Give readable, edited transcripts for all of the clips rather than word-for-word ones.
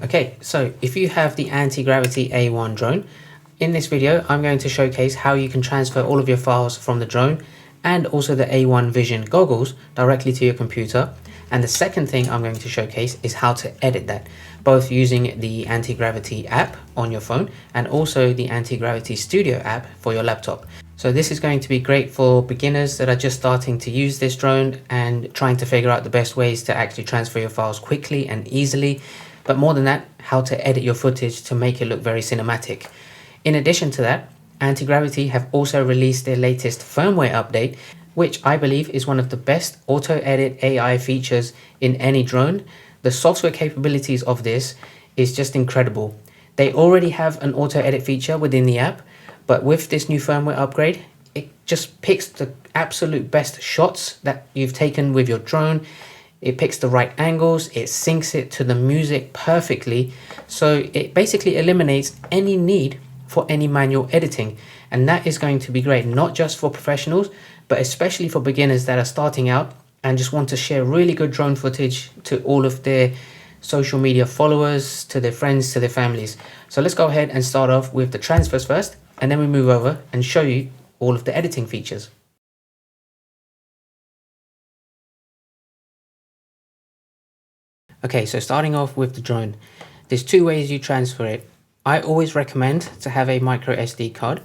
Okay, so if you have the Antigravity A1 drone, in this video I'm going to showcase how you can transfer all of your files from the drone and also the A1 Vision goggles directly to your computer. And the second thing I'm going to showcase is how to edit that, both using the Antigravity app on your phone and also the Antigravity Studio app for your laptop. So this is going to be great for beginners that are just starting to use this drone and trying to figure out the best ways to actually transfer your files quickly and easily. But more than that, how to edit your footage to make it look very cinematic. In addition to that, Antigravity have also released their latest firmware update, which I believe is one of the best auto edit AI features in any drone. The software capabilities of this is just incredible. They already have an auto edit feature within the app, but with this new firmware upgrade, it just picks the absolute best shots that you've taken with your drone. It picks the right angles, it syncs it to the music perfectly. So it basically eliminates any need for any manual editing. And that is going to be great, not just for professionals, but especially for beginners that are starting out and just want to share really good drone footage to all of their social media followers, to their friends, to their families. So let's go ahead and start off with the transfers first, and then we move over and show you all of the editing features. Okay, so starting off with the drone, there's two ways you transfer it. I always recommend to have a micro SD card.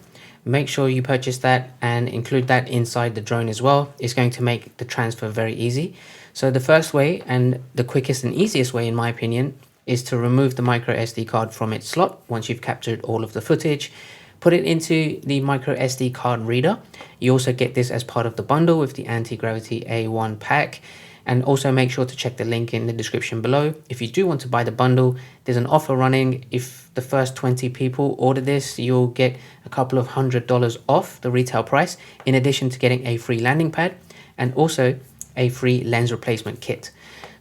Make sure you purchase that and include that inside the drone as well. It's going to make the transfer very easy. So the first way, and the quickest and easiest way in my opinion, is to remove the micro SD card from its slot once you've captured all of the footage. Put it into the micro SD card reader. You also get this as part of the bundle with the Antigravity A1 pack. And also make sure to check the link in the description below. If you do want to buy the bundle, there's an offer running. If the first 20 people order this, you'll get a couple of $100 off the retail price, in addition to getting a free landing pad and also a free lens replacement kit.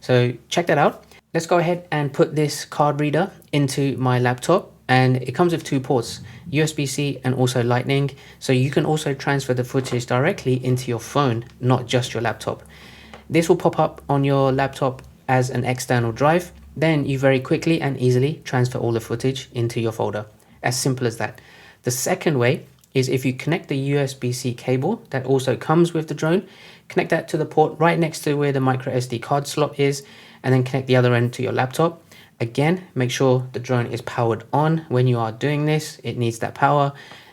So check that out. Let's go ahead and put this card reader into my laptop. And it comes with two ports, USB-C and also Lightning. So you can also transfer the footage directly into your phone, not just your laptop. This will pop up on your laptop as an external drive. Then you very quickly and easily transfer all the footage into your folder. As simple as that. The second way is if you connect the USB-C cable that also comes with the drone, connect that to the port right next to where the micro SD card slot is, and then connect the other end to your laptop. Again, make sure the drone is powered on when you are doing this. It needs that power.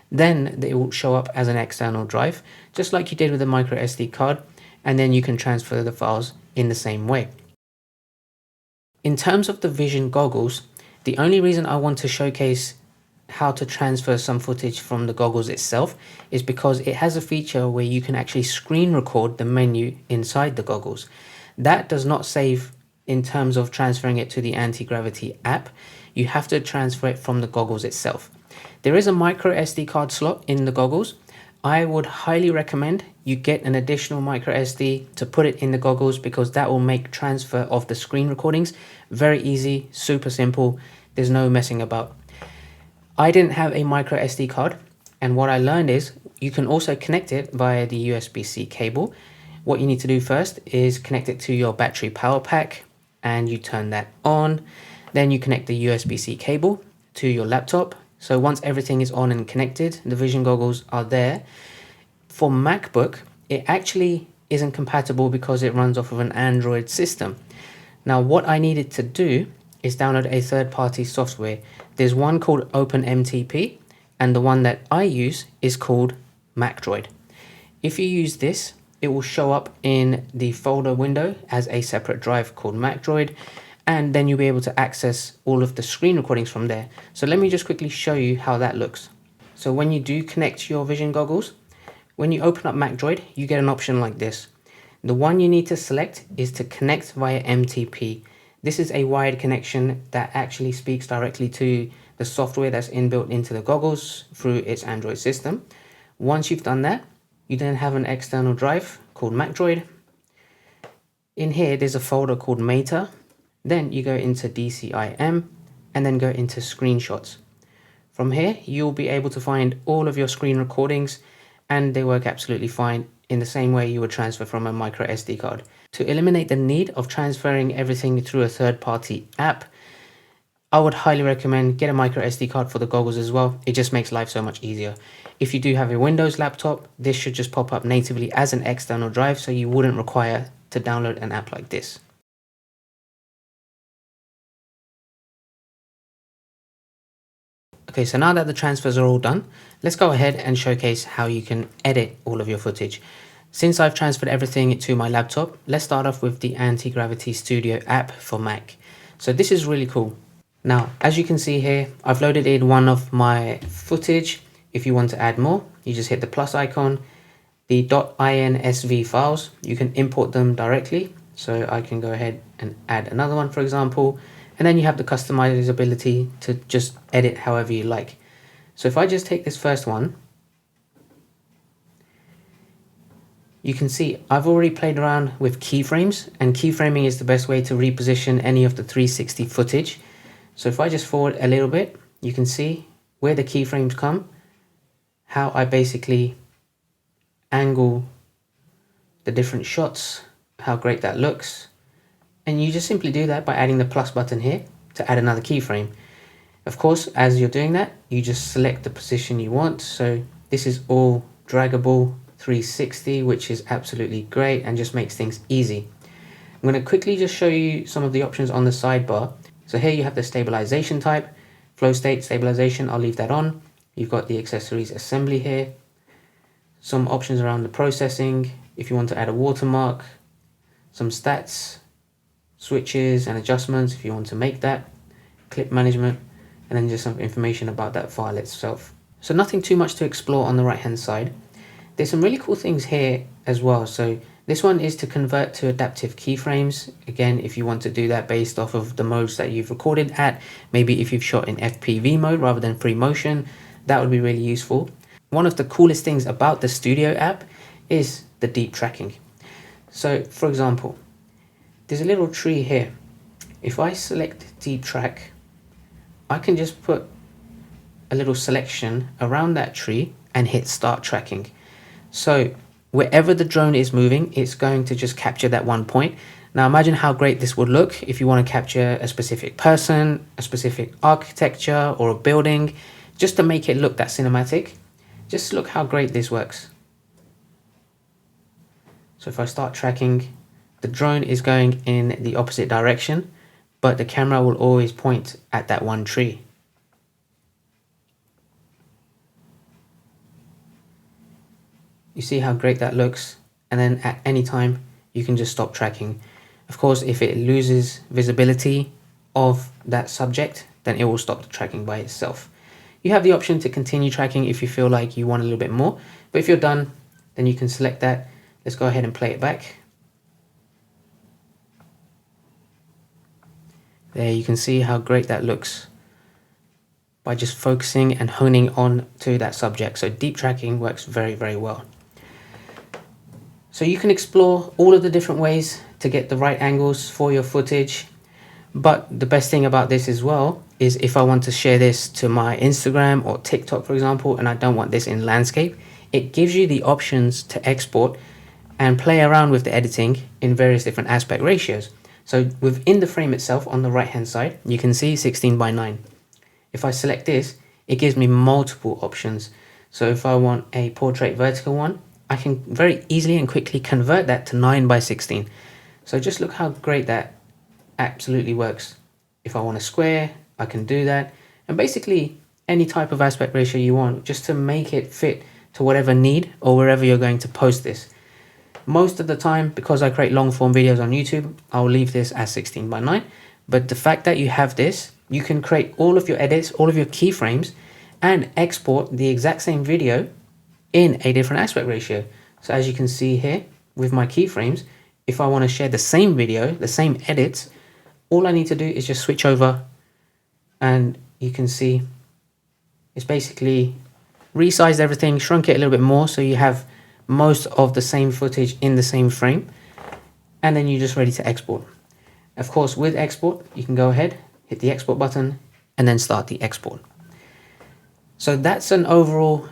Then it will show up as an external drive, just like you did with the micro SD card. And then you can transfer the files in the same way. In terms of the Vision goggles, the only reason I want to showcase how to transfer some footage from the goggles itself is because it has a feature where you can actually screen record the menu inside the goggles. That does not save in terms of transferring it to the Antigravity app. You have to transfer it from the goggles itself. There is a micro SD card slot in the goggles. I would highly recommend you get an additional micro SD to put it in the goggles, because that will make transfer of the screen recordings very easy, super simple. There's no messing about. I didn't have a micro SD card, and what I learned is you can also connect it via the USB-C cable. What you need to do first is connect it to your battery power pack, and you turn that on. Then you connect the USB-C cable to your laptop. So once everything is on and connected, the Vision goggles are there. For MacBook, it actually isn't compatible because it runs off of an Android system. Now, what I needed to do is download a third-party software. There's one called OpenMTP, and the one that I use is called MacDroid. If you use this, it will show up in the folder window as a separate drive called MacDroid. And then you'll be able to access all of the screen recordings from there. So let me just quickly show you how that looks. So when you do connect your Vision goggles, when you open up MacDroid, you get an option like this. The one you need to select is to connect via MTP. This is a wired connection that actually speaks directly to the software that's inbuilt into the goggles through its Android system. Once you've done that, you then have an external drive called MacDroid. In here, there's a folder called Meta. Then you go into DCIM and then go into screenshots. From here, you'll be able to find all of your screen recordings, and they work absolutely fine in the same way you would transfer from a micro SD card. To eliminate the need of transferring everything through a third-party app, I would highly recommend get a micro SD card for the goggles as well. It just makes life so much easier. If you do have a Windows laptop, this should just pop up natively as an external drive, so you wouldn't require to download an app like this. Okay, so now that the transfers are all done, let's go ahead and showcase how you can edit all of your footage. Since I've transferred everything to my laptop, let's start off with the Antigravity Studio app for Mac. So this is really cool. Now, as you can see here, I've loaded in one of my footage. If you want to add more, you just hit the plus icon. The .insv files, you can import them directly. So I can go ahead and add another one, for example, and then you have the customizability to just edit however you like. So if I just take this first one, you can see I've already played around with keyframes, and keyframing is the best way to reposition any of the 360 footage. So if I just forward a little bit, you can see where the keyframes come, how I basically angle the different shots, how great that looks. And you just simply do that by adding the plus button here to add another keyframe. Of course, as you're doing that, you just select the position you want. So this is all draggable 360, which is absolutely great and just makes things easy. I'm going to quickly just show you some of the options on the sidebar. So here you have the stabilization type, flow state stabilization, I'll leave that on. You've got the accessories assembly here, some options around the processing, if you want to add a watermark, some stats, switches and adjustments if you want to make that, clip management, and then just some information about that file itself. So nothing too much to explore on the right hand side. There's some really cool things here as well. So this one is to convert to adaptive keyframes. Again, if you want to do that based off of the modes that you've recorded at, maybe if you've shot in FPV mode rather than free motion, that would be really useful. One of the coolest things about the Studio app is the deep tracking. So for example, there's a little tree here. If I select deep track, I can just put a little selection around that tree and hit start tracking. So wherever the drone is moving, it's going to just capture that one point. Now imagine how great this would look if you want to capture a specific person, a specific architecture or a building, just to make it look that cinematic. Just look how great this works. So if I start tracking, the drone is going in the opposite direction, but the camera will always point at that one tree. You see how great that looks, and then at any time you can just stop tracking. Of course, if it loses visibility of that subject, then it will stop the tracking by itself. You have the option to continue tracking if you feel like you want a little bit more, but if you're done, then you can select that. Let's go ahead and play it back. There you can see how great that looks by just focusing and honing on to that subject. So deep tracking works very, very well. So you can explore all of the different ways to get the right angles for your footage. But the best thing about this as well is if I want to share this to my Instagram or TikTok, for example, and I don't want this in landscape, it gives you the options to export and play around with the editing in various different aspect ratios. So within the frame itself on the right hand side, you can see 16:9. If I select this, it gives me multiple options. So if I want a portrait vertical one, I can very easily and quickly convert that to 9:16. So just look how great that absolutely works. If I want a square, I can do that. And basically any type of aspect ratio you want, just to make it fit to whatever need or wherever you're going to post this. Most of the time, because I create long form videos on YouTube, I'll leave this as 16:9. But the fact that you have this, you can create all of your edits, all of your keyframes, and export the exact same video in a different aspect ratio. So as you can see here with my keyframes, if I want to share the same video, the same edits, all I need to do is just switch over, and you can see it's basically resized everything, shrunk it a little bit more so you have most of the same footage in the same frame, and then you're just ready to export. Of course, with export, you can go ahead, hit the export button, and then start the export. So that's an overall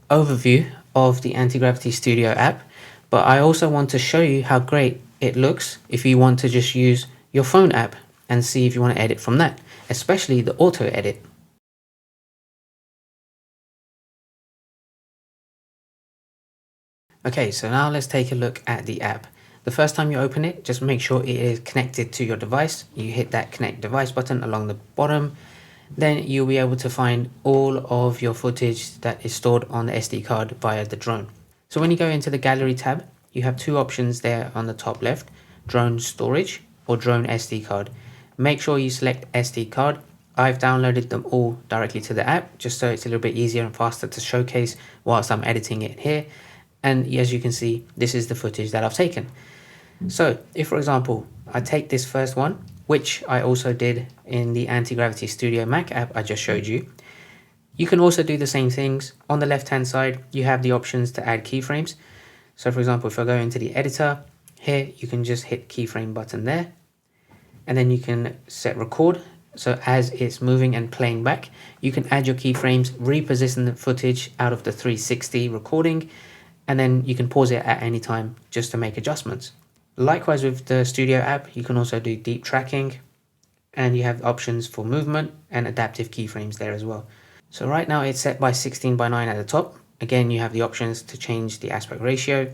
overview of the Antigravity Studio app, but I also want to show you how great it looks if you want to just use your phone app and see if you want to edit from that. especially the auto edit. Okay, so now let's take a look at the app. The first time you open it, just make sure it is connected to your device. You hit that connect device button along the bottom. Then you'll be able to find all of your footage that is stored on the SD card via the drone. So when you go into the gallery tab, you have two options there on the top left, drone storage or drone SD card. Make sure you select SD card. I've downloaded them all directly to the app just so it's a little bit easier and faster to showcase whilst I'm editing it here. And as you can see, this is the footage that I've taken. So if, for example, I take this first one, which I also did in the Antigravity Studio Mac app I just showed you, you can also do the same things. On the left hand side, you have the options to add keyframes. So for example, if I go into the editor, here you can just hit keyframe button there, and then you can set record. So as it's moving and playing back, you can add your keyframes, reposition the footage out of the 360 recording, and then you can pause it at any time just to make adjustments. Likewise with the Studio app, you can also do deep tracking, and you have options for movement and adaptive keyframes there as well. So right now it's set by 16:9 at the top. Again, you have the options to change the aspect ratio.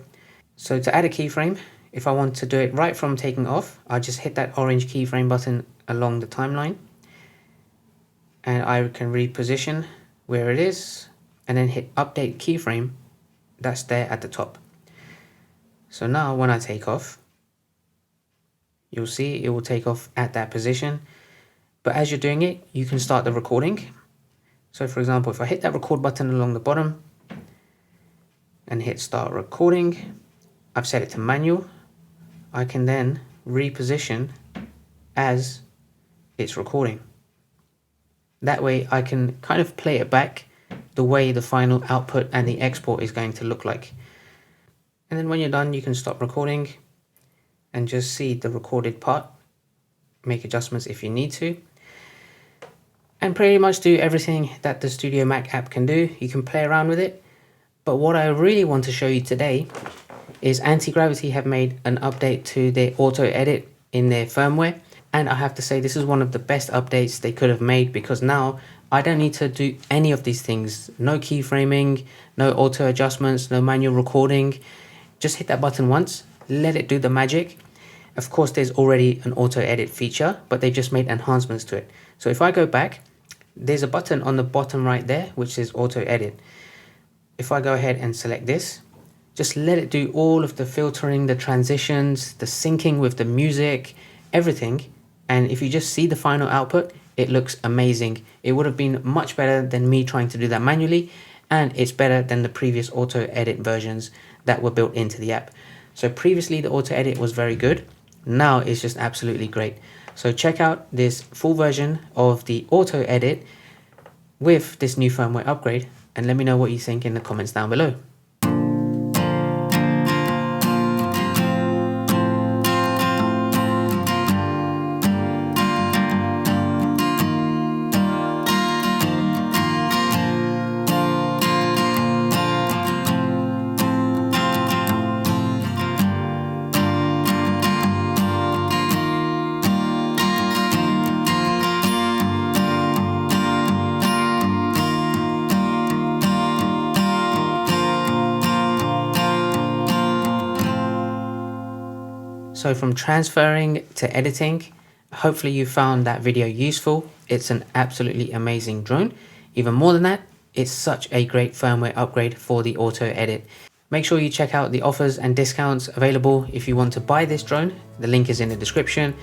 So to add a keyframe, if I want to do it right from taking off, I just hit that orange keyframe button along the timeline, and I can reposition where it is and then hit update keyframe. That's there at the top. So now when I take off, you'll see it will take off at that position. But as you're doing it, you can start the recording. So for example, if I hit that record button along the bottom and hit start recording, I've set it to manual. I can then reposition as it's recording. That way I can kind of play it back the way the final output and the export is going to look like. And then when you're done, you can stop recording and just see the recorded part, make adjustments if you need to, and pretty much do everything that the Studio Mac app can do. You can play around with it, but what I really want to show you today is Antigravity have made an update to their auto edit in their firmware, and I have to say this is one of the best updates they could have made, because now I don't need to do any of these things. No keyframing, no auto adjustments, no manual recording. Just hit that button once, let it do the magic. Of course, there's already an auto edit feature, but they've just made enhancements to it. So if I go back, there's a button on the bottom right there, which says auto edit. If I go ahead and select this, just let it do all of the filtering, the transitions, the syncing with the music, everything. And if you just see the final output, it looks amazing. It would have been much better than me trying to do that manually, and it's better than the previous auto edit versions that were built into the app. So previously the auto edit was very good. Now it's just absolutely great. So check out this full version of the auto edit with this new firmware upgrade, and let me know what you think in the comments down below. So from transferring to editing, hopefully you found that video useful. It's an absolutely amazing drone. Even more than that, it's such a great firmware upgrade for the auto edit. Make sure you check out the offers and discounts available if you want to buy this drone. The link is in the description.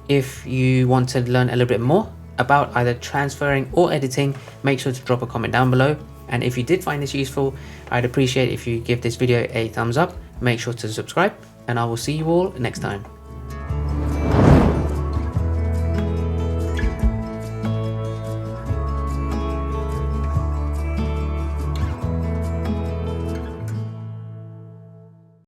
If you want to learn a little bit more about either transferring or editing, make sure to drop a comment down below. And if you did find this useful, I'd appreciate if you give this video a thumbs up. Make sure to subscribe, and I will see you all next time.